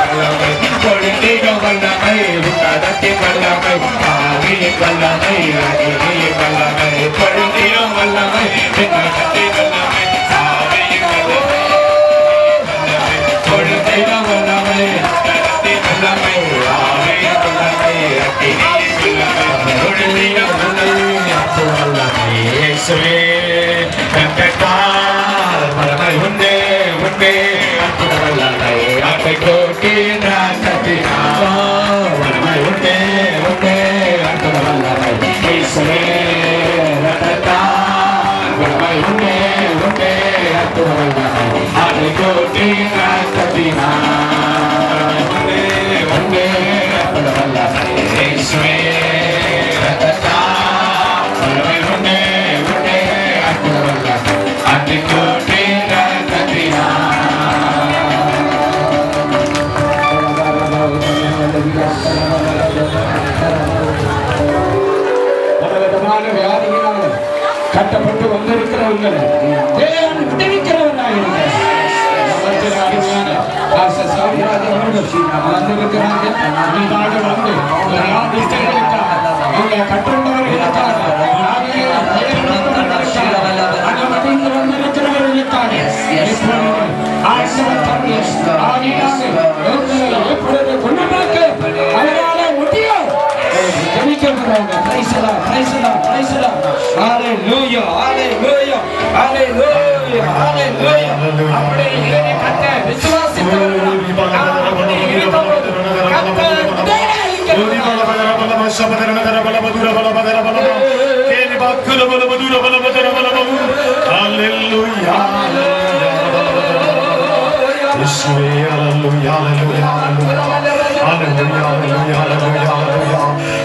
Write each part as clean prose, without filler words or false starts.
வல்லமை கொடுத்திட வல்லமை உன்னதத்தின் வல்லமை ஆவியின் வல்லமை அகிலியின் வல்லமை கொடுத்திட வல்லமை உன்னதத்தின் வல்லமை ஆவியின் வல்லமை கொடுத்திட வல்லமை உன்னதத்தின் வல்லமை ஆவியின் வல்லமை அகிலியின் வல்லமை கொடுத்திட வல்லமை இயேசுவே கண்டத்தால் வல்லமை உண்டே உண்டே வல்லமை ஆட்டை கோட்டினார் கட்டினார் வல்லமை உண்டே உண்டே வல்லமை இயேசுவே கண்டத்தால் வல்லமை உண்டே உண்டே வல்லமை ஆட்டை கோட்டினார் கட்டினார் உண்டே உண்டே வல்லமை இயேசுவே கட்டப்பட்டு வந்திருக்கிறவர்கள் தேவன் விடுவிக்கிறவராக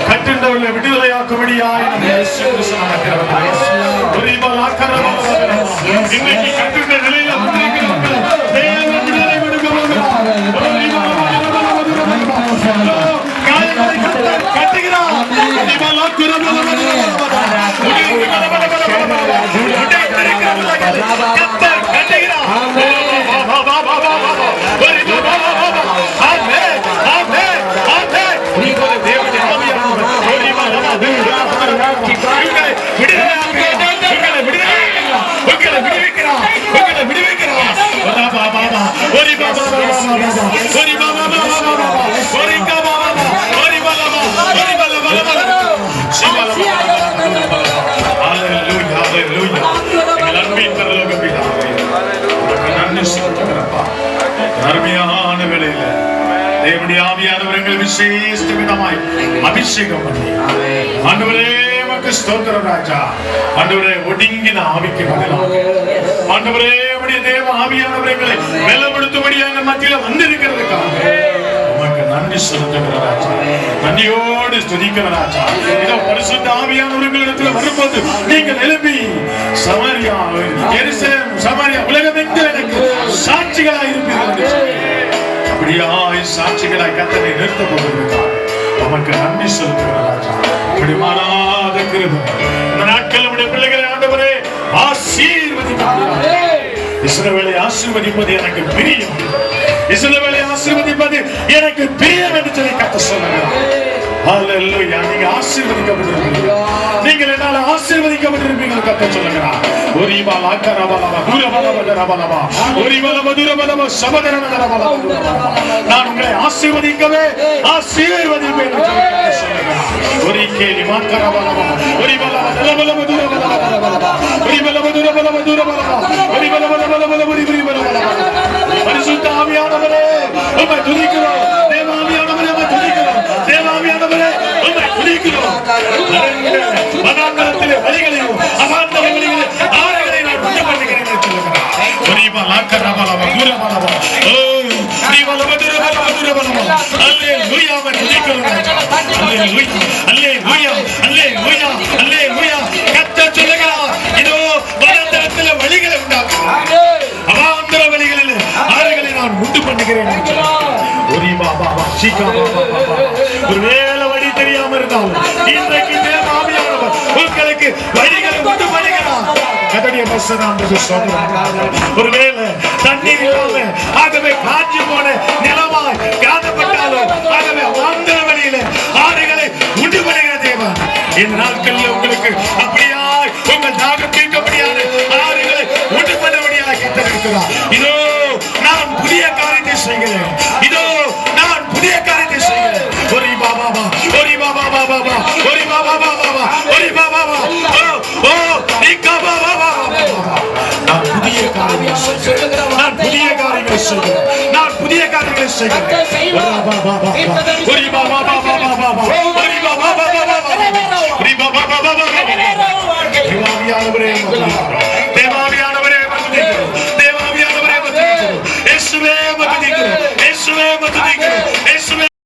கட்டுண்டவர்களை விடுதலையாக்கும்படியாய் இன்னைக்கு கட்டுண்ட நிலையில அருமையான வேளையில தேவனுடைய ஆவியானவர்கள் விசேஷ விதமாய் அபிஷேகம் பண்ணி ஆண்டவரே உமக்கு ஸ்தோத்திரம் ராஜா. ஆண்டவரே ஒடுங்கின ஆவிக்கு பதிலாக ஆண்டவரே உம்முடைய தேவ ஆவியானவர்களை பலப்படுத்தும்படியாக மத்தியில வந்திருக்கிறதுக்காக உமக்கு நன்றி செலுத்துகிற ராஜா, நன்றியோடு ஸ்துதிக்கிற ராஜா. இதோ பரிசுத்த ஆவியானவர்களிடத்தில் வரும்போது நீங்கள் எழுப்பி சமாரியா எருசலேம் சமாரியா உலகமெங்கும் எனக்கு சாட்சிகளாய் இருப்பீர்கள். அப்படியாய் சாட்சிகளாய் கர்த்தரை நிறுத்த போவதற்காக உமக்கு நன்றி செலுத்துகிற ராஜா. இப்படி மாறாத கிருபை இந்த நாட்கள் நம்முடைய பிள்ளைகளை ஆண்டவரே ஆசீர்வதிப்பாரே. இஸ்ரவேலை ஆசீர்வதிப்பது எனக்கு பிரியம், இஸ்ரவேலை ஆசீர்வதிப்பது எனக்கு பிரியம் என்று சொல்லி கர்த்தர் சொல்லுகிறார். ஹல்லேலூயா. நீங்க ஆசீர்வதிக்கப்பட்டிருப்பீர்கள், நீங்கள் என்னால ஆசீர்வதிக்கப்பட்டிருப்பீர்கள் கர்த்தர் சொல்லுகிறார். ஒரிபா லாக்கரபலபா குரபலபதரபலபா ஒரிபலபதுரபலபா சபதரபலபா நான் உங்களை ஆசீர்வதிக்கவே ஆசீர்வதிப்பேன் என்று கர்த்தர் சொல்லுகிறார். ஒரிகேலி மாக்கரபலபா ஒரிபலபதரபலபதுரபலபா ஒரிபலபதுரபலபதுரபலபா ஒரிபலபதரபலபதுரபலபா பரிசுத்த ஆவியானவரே உம்மை துதிக்கிறோம். தேவ ஆவியானவரே உம்மை துதிக்கிறோம். தேவ ஆவியானவரே உம்மை துதிக்கிறோம். வனாந்தரத்திலே வழிகளையும் அவாந்தரங்களையும் ஆறுகளையும் நான் உண்டு பண்ணுகிறேன் என்று சொல்லுகிறார். ஒரிபா லாக்கரபலபா குரபலபா ஒரிபலபதுரபலபதுரபலபா அல்லேலூயா உம்மை துதிக்கிறோம். அல்லேலூயா அல்லேலூயா அல்லேலூயா அல்லேலூயா. கர்த்தர் சொல்லுகிறார், இதோ வனாந்தரத்திலே வழிகளை உண்டாக்குகிறேன், அவாந்தர வழிகளில் ஆறுகளை நான் உண்டு பண்ணுகிறேன் என்று சொல்லுகிறார். ஒரிபா பாபா சீகா பாபா. ஒருவேளை வழி தெரியாம இருந்தாலும் இன்றைக்கு தேவ ஆவியானவர் உங்களுக்கு வழிகளை உண்டு பண்ணுகிறார். கர்த்தருடைய பரிசுத்த சொல்றாங்க. ஒருவேளை தண்ணீர் இல்லாம ஆகவே காஞ்சி போன நிலமாய் ஆகவே வாந்தர வழியிலே ஆறுகளை உண்டு பண்ணுகிற தேவன் இந்த நாட்களில் உங்களுக்கு அப்படியாய் உங்கள் தாகம் தீர்க்கப்படியான ஆறுகளை உண்டு பண்ணும்படியாக கட்டளையிட்டார். இதோ நான் புதிய காரியத்தை செய்கிறேன். இதோ நான் புதிய காரியத்தை செய்கிறேன். ஒரி பாபா ஒரி பாபா பாபா ஒரி பாபா பாபா ஒரி பாபா ஓ நிக்கா பாபா பாபா நான் புதிய காரியங்களை செய்கிறேன். நான் புதிய காரியங்களை செய்கிறேன். நான் புதிய காரியங்களை செய்கிறேன். ஒரி பாபா பாபா ஒரி பாபா பாபா பாபா